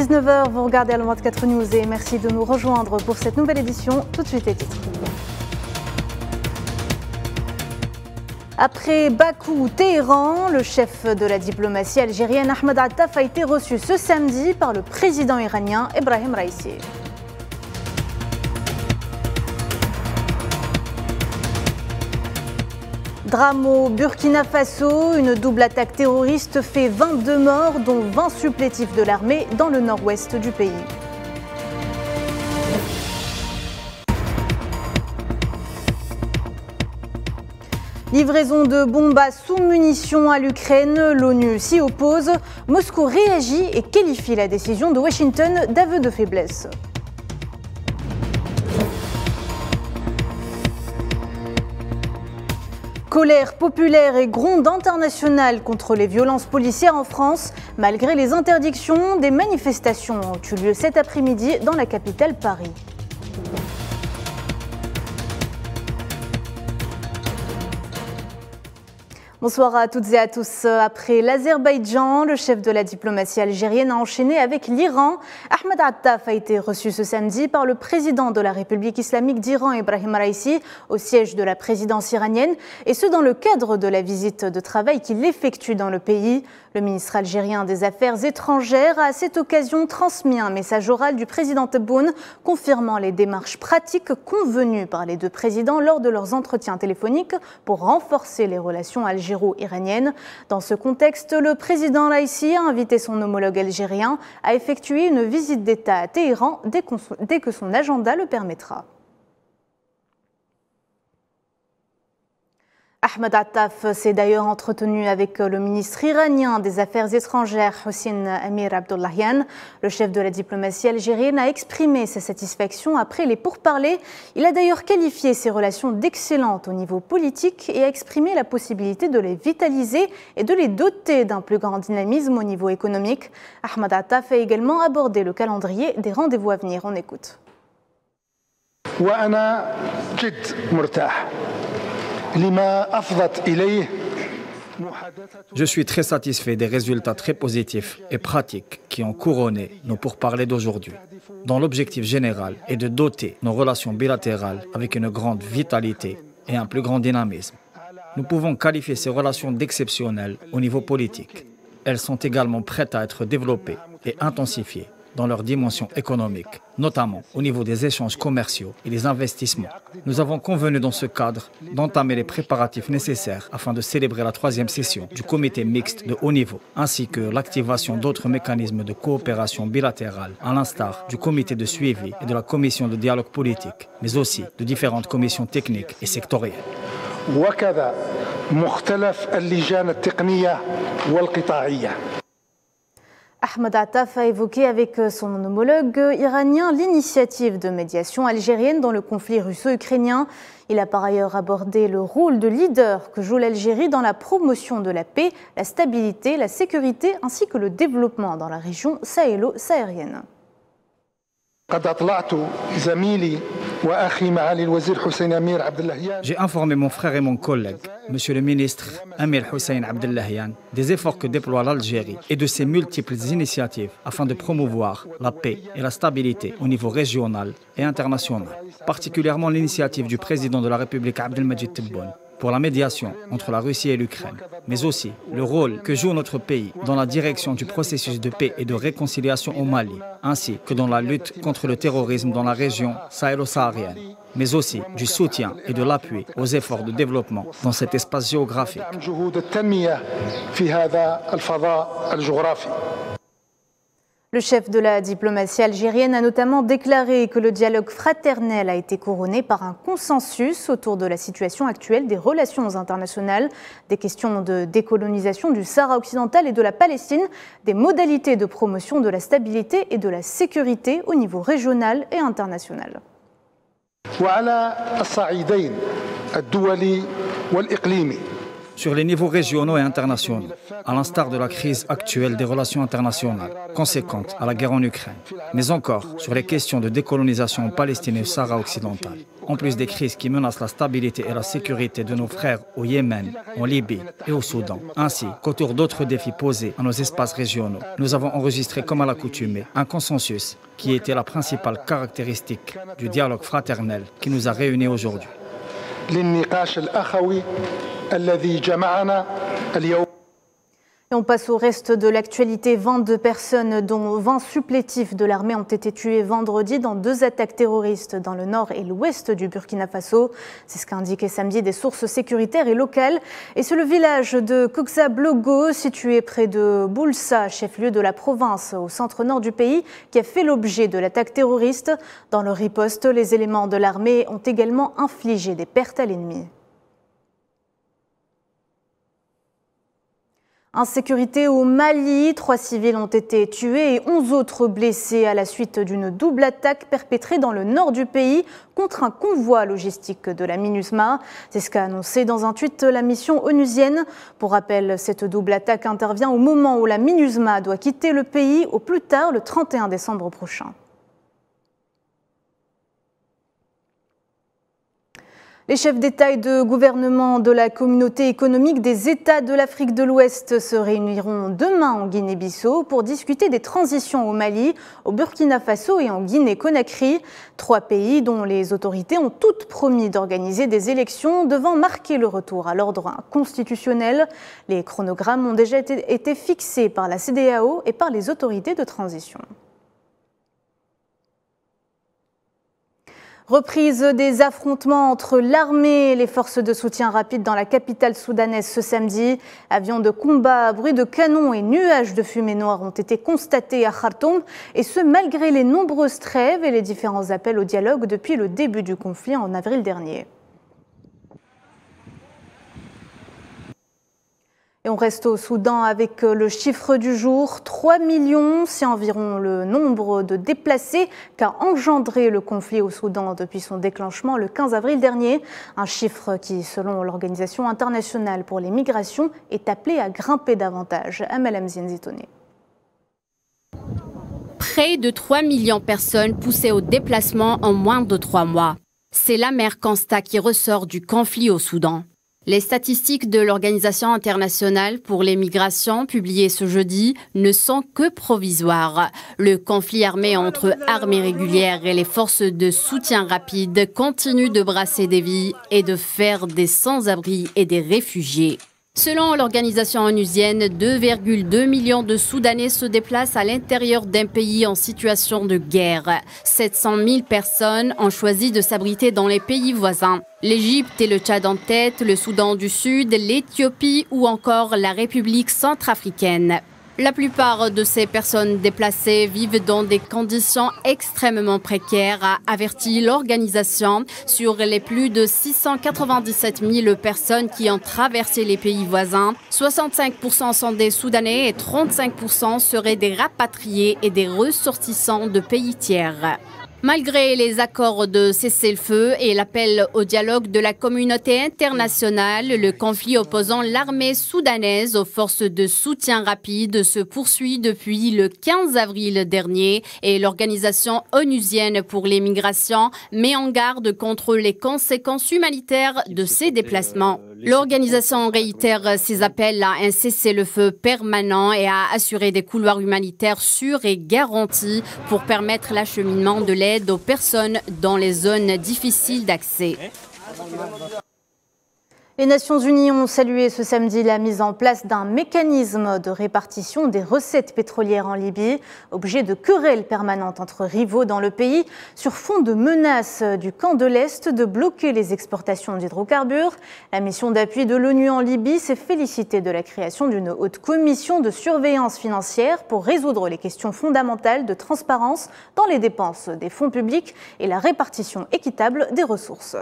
19h, vous regardez Al 24 News et merci de nous rejoindre pour cette nouvelle édition. Tout de suite les titres. Après Bakou, Téhéran, le chef de la diplomatie algérienne Ahmed Attaf a été reçu ce samedi par le président iranien Ebrahim Raïssi. Drame au Burkina Faso, une double attaque terroriste fait 22 morts, dont 20 supplétifs de l'armée dans le nord-ouest du pays. Livraison de bombes à sous-munitions à l'Ukraine, l'ONU s'y oppose. Moscou réagit et qualifie la décision de Washington d'aveu de faiblesse. Colère populaire et gronde internationale contre les violences policières en France. Malgré les interdictions, des manifestations ont eu lieu cet après-midi dans la capitale Paris. Bonsoir à toutes et à tous. Après l'Azerbaïdjan, le chef de la diplomatie algérienne a enchaîné avec l'Iran. Ahmed Attaf a été reçu ce samedi par le président de la République islamique d'Iran, Ebrahim Raïssi, au siège de la présidence iranienne, et ce dans le cadre de la visite de travail qu'il effectue dans le pays. Le ministre algérien des Affaires étrangères a à cette occasion transmis un message oral du président Tebboune confirmant les démarches pratiques convenues par les deux présidents lors de leurs entretiens téléphoniques pour renforcer les relations algéro-iraniennes. Dans ce contexte, le président Raïssi a invité son homologue algérien à effectuer une visite d'État à Téhéran dès que son agenda le permettra. Ahmed Attaf s'est d'ailleurs entretenu avec le ministre iranien des Affaires étrangères, Hossein Amir Abdollahian. Le chef de la diplomatie algérienne a exprimé sa satisfaction après les pourparlers. Il a d'ailleurs qualifié ces relations d'excellentes au niveau politique et a exprimé la possibilité de les vitaliser et de les doter d'un plus grand dynamisme au niveau économique. Ahmed Attaf a également abordé le calendrier des rendez-vous à venir. On écoute. Je suis très satisfait des résultats très positifs et pratiques qui ont couronné nos pourparlers d'aujourd'hui, dont l'objectif général est de doter nos relations bilatérales avec une grande vitalité et un plus grand dynamisme. Nous pouvons qualifier ces relations d'exceptionnelles au niveau politique. Elles sont également prêtes à être développées et intensifiées dans leur dimension économique, notamment au niveau des échanges commerciaux et des investissements. Nous avons convenu dans ce cadre d'entamer les préparatifs nécessaires afin de célébrer la 3e session du comité mixte de haut niveau, ainsi que l'activation d'autres mécanismes de coopération bilatérale, à l'instar du comité de suivi et de la commission de dialogue politique, mais aussi de différentes commissions techniques et sectorielles. Ahmed Attaf a évoqué avec son homologue iranien l'initiative de médiation algérienne dans le conflit russo-ukrainien. Il a par ailleurs abordé le rôle de leader que joue l'Algérie dans la promotion de la paix, la stabilité, la sécurité ainsi que le développement dans la région sahélo-saharienne. J'ai informé mon frère et mon collègue, Monsieur le ministre Amir Hossein Abdollahian, des efforts que déploie l'Algérie et de ses multiples initiatives afin de promouvoir la paix et la stabilité au niveau régional et international, particulièrement l'initiative du président de la République Abdelmadjid Tebboune pour la médiation entre la Russie et l'Ukraine, mais aussi le rôle que joue notre pays dans la direction du processus de paix et de réconciliation au Mali, ainsi que dans la lutte contre le terrorisme dans la région sahélo-saharienne, mais aussi du soutien et de l'appui aux efforts de développement dans cet espace géographique. Le chef de la diplomatie algérienne a notamment déclaré que le dialogue fraternel a été couronné par un consensus autour de la situation actuelle des relations internationales, des questions de décolonisation du Sahara occidental et de la Palestine, des modalités de promotion de la stabilité et de la sécurité au niveau régional et international. sur les niveaux régionaux et internationaux, à l'instar de la crise actuelle des relations internationales, conséquente à la guerre en Ukraine, mais encore sur les questions de décolonisation en Palestine et au Sahara occidental, en plus des crises qui menacent la stabilité et la sécurité de nos frères au Yémen, en Libye et au Soudan, ainsi qu'autour d'autres défis posés à nos espaces régionaux. Nous avons enregistré, comme à l'accoutumée, un consensus qui était la principale caractéristique du dialogue fraternel qui nous a réunis aujourd'hui. Et on passe au reste de l'actualité. 22 personnes, dont 20 supplétifs de l'armée, ont été tuées vendredi dans 2 attaques terroristes dans le nord et l'ouest du Burkina Faso. C'est ce qu'a indiqué samedi des sources sécuritaires et locales. Et c'est le village de Koksa-Blogo, situé près de Boulsa, chef-lieu de la province au centre-nord du pays, qui a fait l'objet de l'attaque terroriste. Dans leur riposte, les éléments de l'armée ont également infligé des pertes à l'ennemi. Insécurité au Mali, 3 civils ont été tués et 11 autres blessés à la suite d'une double attaque perpétrée dans le nord du pays contre un convoi logistique de la MINUSMA. C'est ce qu'a annoncé dans un tweet la mission onusienne. Pour rappel, cette double attaque intervient au moment où la MINUSMA doit quitter le pays au plus tard le 31 décembre prochain. Les chefs d'État et de gouvernement de la communauté économique des États de l'Afrique de l'Ouest se réuniront demain en Guinée-Bissau pour discuter des transitions au Mali, au Burkina Faso et en Guinée-Conakry. 3 pays dont les autorités ont toutes promis d'organiser des élections devant marquer le retour à l'ordre constitutionnel. Les chronogrammes ont déjà été fixés par la CEDEAO et par les autorités de transition. Reprise des affrontements entre l'armée et les forces de soutien rapide dans la capitale soudanaise ce samedi. Avions de combat, bruit de canon et nuages de fumée noire ont été constatés à Khartoum, et ce malgré les nombreuses trêves et les différents appels au dialogue depuis le début du conflit en avril dernier. Et on reste au Soudan avec le chiffre du jour, 3 millions, c'est environ le nombre de déplacés qu'a engendré le conflit au Soudan depuis son déclenchement le 15 avril dernier. Un chiffre qui, selon l'Organisation internationale pour les migrations, est appelé à grimper davantage. Amel Amzine Zitoné. Près de 3 millions de personnes poussées au déplacement en moins de 3 mois. C'est l'amer constat qui ressort du conflit au Soudan. Les statistiques de l'Organisation internationale pour les migrations publiées ce jeudi ne sont que provisoires. Le conflit armé entre armées régulières et les forces de soutien rapide continue de brasser des vies et de faire des sans-abri et des réfugiés. Selon l'organisation onusienne, 2,2 millions de Soudanais se déplacent à l'intérieur d'un pays en situation de guerre. 700 000 personnes ont choisi de s'abriter dans les pays voisins. L'Égypte et le Tchad en tête, le Soudan du Sud, l'Éthiopie ou encore la République centrafricaine. La plupart de ces personnes déplacées vivent dans des conditions extrêmement précaires, a averti l'organisation. Sur les plus de 697 000 personnes qui ont traversé les pays voisins, 65% sont des Soudanais et 35% seraient des rapatriés et des ressortissants de pays tiers. Malgré les accords de cessez-le-feu et l'appel au dialogue de la communauté internationale, le conflit opposant l'armée soudanaise aux forces de soutien rapide se poursuit depuis le 15 avril dernier et l'Organisation onusienne pour les migrations met en garde contre les conséquences humanitaires de ces déplacements. L'organisation réitère ses appels à un cessez-le-feu permanent et à assurer des couloirs humanitaires sûrs et garantis pour permettre l'acheminement de l'aide aux personnes dans les zones difficiles d'accès. Les Nations Unies ont salué ce samedi la mise en place d'un mécanisme de répartition des recettes pétrolières en Libye, objet de querelles permanentes entre rivaux dans le pays, sur fond de menaces du camp de l'Est de bloquer les exportations d'hydrocarbures. La mission d'appui de l'ONU en Libye s'est félicitée de la création d'une haute commission de surveillance financière pour résoudre les questions fondamentales de transparence dans les dépenses des fonds publics et la répartition équitable des ressources.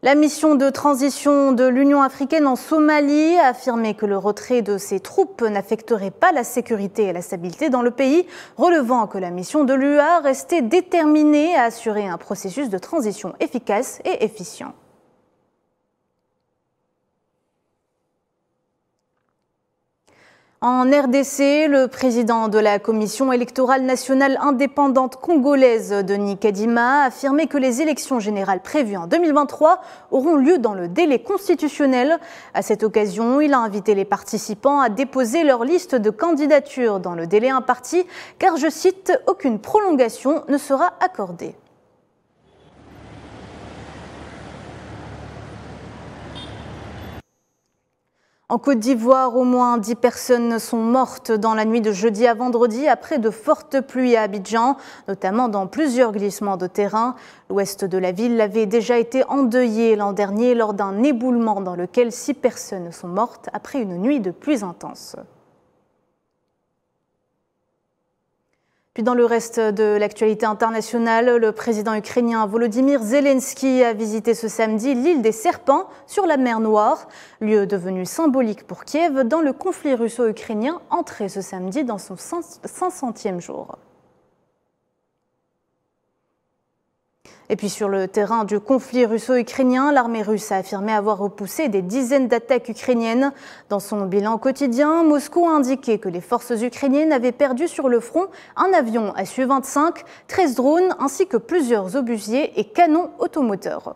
La mission de transition de l'Union africaine en Somalie a affirmé que le retrait de ses troupes n'affecterait pas la sécurité et la stabilité dans le pays, relevant que la mission de l'UA restait déterminée à assurer un processus de transition efficace et efficient. En RDC, le président de la Commission électorale nationale indépendante congolaise, Denis Kadima, a affirmé que les élections générales prévues en 2023 auront lieu dans le délai constitutionnel. À cette occasion, il a invité les participants à déposer leur liste de candidatures dans le délai imparti, car, je cite, « aucune prolongation ne sera accordée ». En Côte d'Ivoire, au moins 10 personnes sont mortes dans la nuit de jeudi à vendredi après de fortes pluies à Abidjan, notamment dans plusieurs glissements de terrain. L'ouest de la ville avait déjà été endeuillé l'an dernier lors d'un éboulement dans lequel 6 personnes sont mortes après une nuit de pluies intenses. Puis dans le reste de l'actualité internationale, le président ukrainien Volodymyr Zelensky a visité ce samedi l'île des Serpents sur la mer Noire, lieu devenu symbolique pour Kiev dans le conflit russo-ukrainien entré ce samedi dans son 500e jour. Et puis sur le terrain du conflit russo-ukrainien, l'armée russe a affirmé avoir repoussé des dizaines d'attaques ukrainiennes. Dans son bilan quotidien, Moscou a indiqué que les forces ukrainiennes avaient perdu sur le front un avion Su-25, 13 drones ainsi que plusieurs obusiers et canons automoteurs.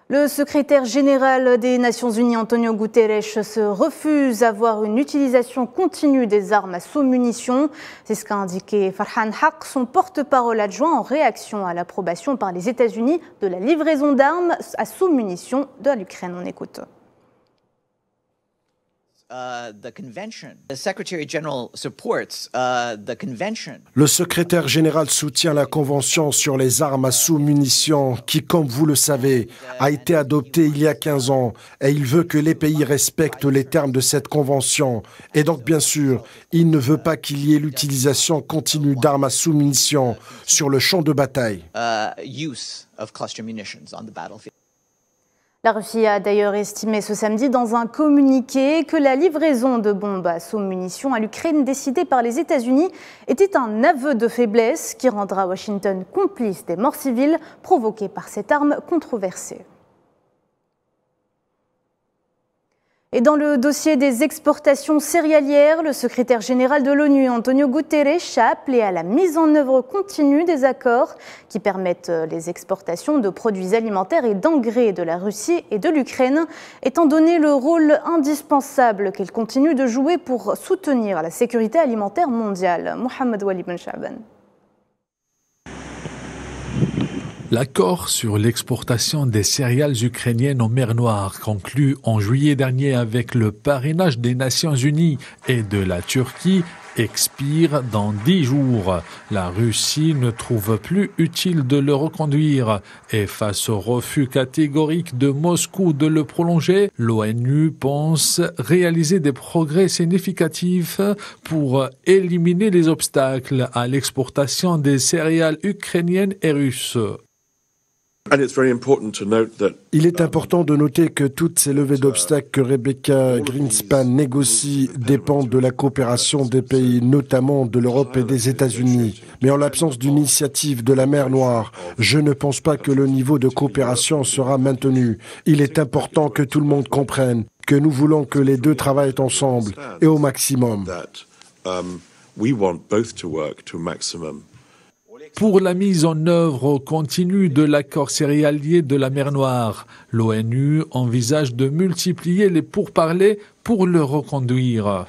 Le secrétaire général des Nations Unies, Antonio Guterres, se refuse à voir une utilisation continue des armes à sous-munitions. C'est ce qu'a indiqué Farhan Haq, son porte-parole adjoint, en réaction à l'approbation par les États-Unis de la livraison d'armes à sous-munitions de l'Ukraine. On écoute. Le secrétaire général soutient la Convention sur les armes à sous-munitions qui, comme vous le savez, a été adoptée il y a 15 ans et il veut que les pays respectent les termes de cette Convention. Et donc, bien sûr, il ne veut pas qu'il y ait l'utilisation continue d'armes à sous-munitions sur le champ de bataille. La Russie a d'ailleurs estimé ce samedi dans un communiqué que la livraison de bombes à sous-munitions à l'Ukraine décidée par les États-Unis était un aveu de faiblesse qui rendra Washington complice des morts civiles provoquées par cette arme controversée. Et dans le dossier des exportations céréalières, le secrétaire général de l'ONU, Antonio Guterres, a appelé à la mise en œuvre continue des accords qui permettent les exportations de produits alimentaires et d'engrais de la Russie et de l'Ukraine, étant donné le rôle indispensable qu'elle continue de jouer pour soutenir la sécurité alimentaire mondiale. Mohamed Wali Ben Shaban. L'accord sur l'exportation des céréales ukrainiennes en mer Noire, conclu en juillet dernier avec le parrainage des Nations Unies et de la Turquie, expire dans 10 jours. La Russie ne trouve plus utile de le reconduire et face au refus catégorique de Moscou de le prolonger, l'ONU pense réaliser des progrès significatifs pour éliminer les obstacles à l'exportation des céréales ukrainiennes et russes. Il est important de noter que toutes ces levées d'obstacles que Rebecca Greenspan négocie dépendent de la coopération des pays, notamment de l'Europe et des États-Unis. Mais en l'absence d'une initiative de la mer Noire, je ne pense pas que le niveau de coopération sera maintenu. Il est important que tout le monde comprenne que nous voulons que les deux travaillent ensemble et au maximum. Pour la mise en œuvre continue de l'accord céréalier de la mer Noire, l'ONU envisage de multiplier les pourparlers pour le reconduire.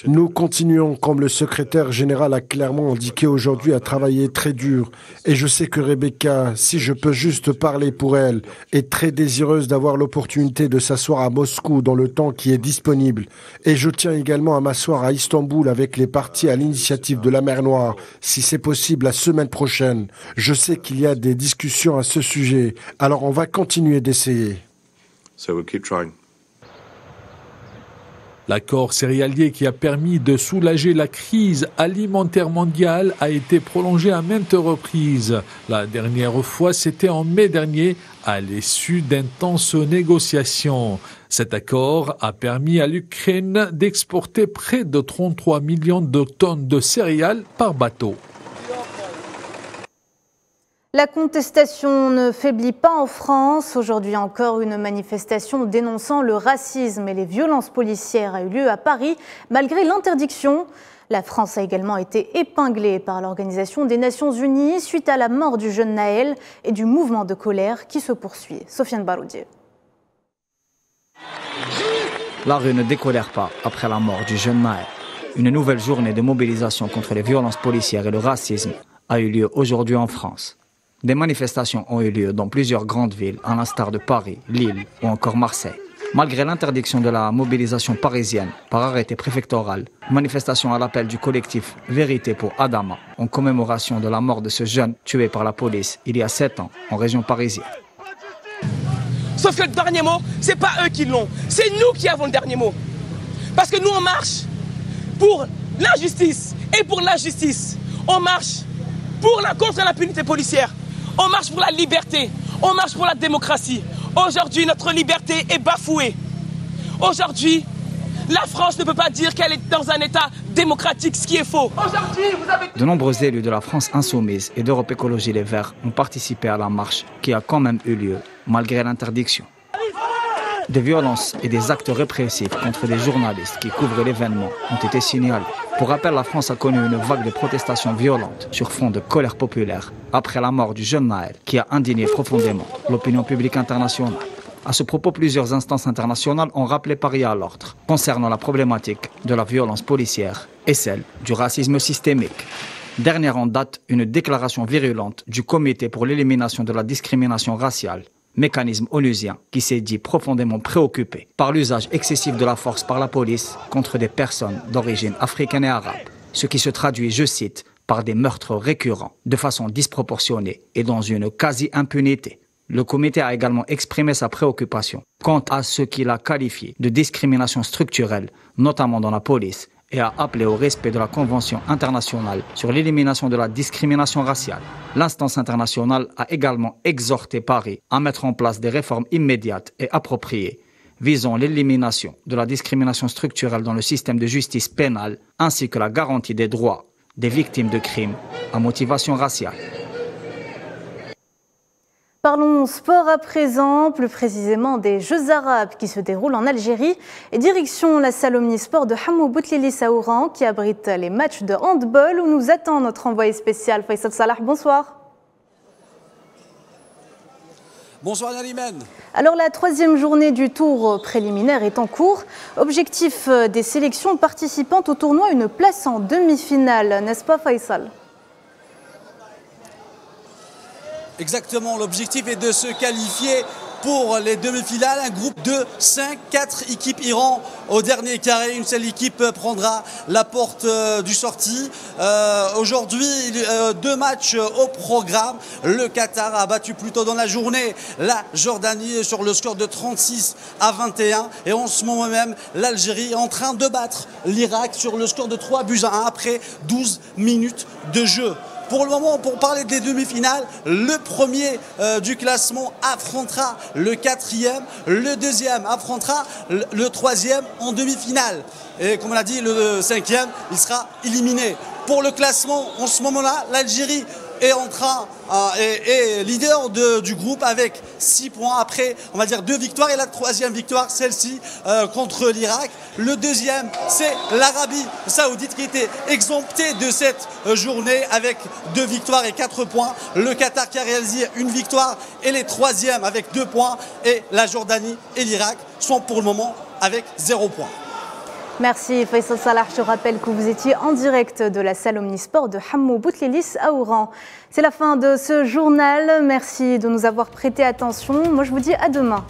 Nous continuons, comme le secrétaire général a clairement indiqué aujourd'hui, à travailler très dur. Et je sais que Rebecca, si je peux juste parler pour elle, est très désireuse d'avoir l'opportunité de s'asseoir à Moscou dans le temps qui est disponible. Et je tiens également à m'asseoir à Istanbul avec les partis à l'initiative de la mer Noire, si c'est possible la semaine prochaine. Je sais qu'il y a des discussions à ce sujet, alors on va continuer d'essayer. L'accord céréalier qui a permis de soulager la crise alimentaire mondiale a été prolongé à maintes reprises. La dernière fois, c'était en mai dernier, à l'issue d'intenses négociations. Cet accord a permis à l'Ukraine d'exporter près de 33 millions de tonnes de céréales par bateau. La contestation ne faiblit pas en France. Aujourd'hui encore, une manifestation dénonçant le racisme et les violences policières a eu lieu à Paris, malgré l'interdiction. La France a également été épinglée par l'Organisation des Nations Unies suite à la mort du jeune Naël et du mouvement de colère qui se poursuit. Sofiane Baroudier. La rue ne décolère pas après la mort du jeune Naël. Une nouvelle journée de mobilisation contre les violences policières et le racisme a eu lieu aujourd'hui en France. Des manifestations ont eu lieu dans plusieurs grandes villes, à l'instar de Paris, Lille ou encore Marseille. Malgré l'interdiction de la mobilisation parisienne par arrêté préfectoral, manifestation à l'appel du collectif Vérité pour Adama, en commémoration de la mort de ce jeune tué par la police il y a 7 ans en région parisienne. Sauf que le dernier mot, c'est pas eux qui l'ont, c'est nous qui avons le dernier mot. Parce que nous on marche pour l'injustice et pour la justice. On marche contre l'impunité policière. On marche pour la liberté, on marche pour la démocratie. Aujourd'hui, notre liberté est bafouée. Aujourd'hui, la France ne peut pas dire qu'elle est dans un état démocratique, ce qui est faux. De nombreux élus de la France insoumise et d'Europe Écologie Les Verts ont participé à la marche qui a quand même eu lieu, malgré l'interdiction. Des violences et des actes répressifs contre des journalistes qui couvrent l'événement ont été signalés. Pour rappel, la France a connu une vague de protestations violentes sur fond de colère populaire après la mort du jeune Naël qui a indigné profondément l'opinion publique internationale. À ce propos, plusieurs instances internationales ont rappelé Paris à l'ordre concernant la problématique de la violence policière et celle du racisme systémique. Dernière en date, une déclaration virulente du Comité pour l'élimination de la discrimination raciale, mécanisme onusien qui s'est dit profondément préoccupé par l'usage excessif de la force par la police contre des personnes d'origine africaine et arabe, ce qui se traduit, je cite, par des meurtres récurrents de façon disproportionnée et dans une quasi-impunité. Le comité a également exprimé sa préoccupation quant à ce qu'il a qualifié de discrimination structurelle, notamment dans la police, et a appelé au respect de la Convention internationale sur l'élimination de la discrimination raciale. L'instance internationale a également exhorté Paris à mettre en place des réformes immédiates et appropriées visant l'élimination de la discrimination structurelle dans le système de justice pénale ainsi que la garantie des droits des victimes de crimes à motivation raciale. Parlons sport à présent, plus précisément des Jeux arabes qui se déroulent en Algérie et direction la salle omnisport de Hamou Boutlilis à Oran qui abrite les matchs de handball où nous attend notre envoyé spécial Faisal Salah. Bonsoir. Bonsoir Nalimane. Alors la 3e journée du tour préliminaire est en cours. Objectif des sélections participantes au tournoi, une place en demi-finale, n'est-ce pas Faisal ? Exactement, l'objectif est de se qualifier pour les demi-finales. Un groupe de 4 équipes iront au dernier carré. Une seule équipe prendra la porte du sortie. Aujourd'hui, 2 matchs au programme. Le Qatar a battu plus tôt dans la journée la Jordanie sur le score de 36-21. Et en ce moment même, l'Algérie est en train de battre l'Irak sur le score de 3-1 après 12 minutes de jeu. Pour le moment, pour parler des demi-finales, le premier du classement affrontera le 4e, le 2e affrontera le 3e en demi-finale. Et comme on l'a dit, le 5e, il sera éliminé. Pour le classement, en ce moment-là, l'Algérie est en train est leader du groupe avec 6 points après, on va dire 2 victoires et la 3e victoire, celle-ci contre l'Irak. Le 2e, c'est l'Arabie Saoudite qui était exemptée de cette journée avec 2 victoires et 4 points. Le Qatar qui a réalisé une victoire et les 3e avec 2 points et la Jordanie et l'Irak sont pour le moment avec 0 points. Merci Faisal Salah. Je rappelle que vous étiez en direct de la salle omnisport de Hamou Boutlilis à Oran. C'est la fin de ce journal. Merci de nous avoir prêté attention. Moi, je vous dis à demain.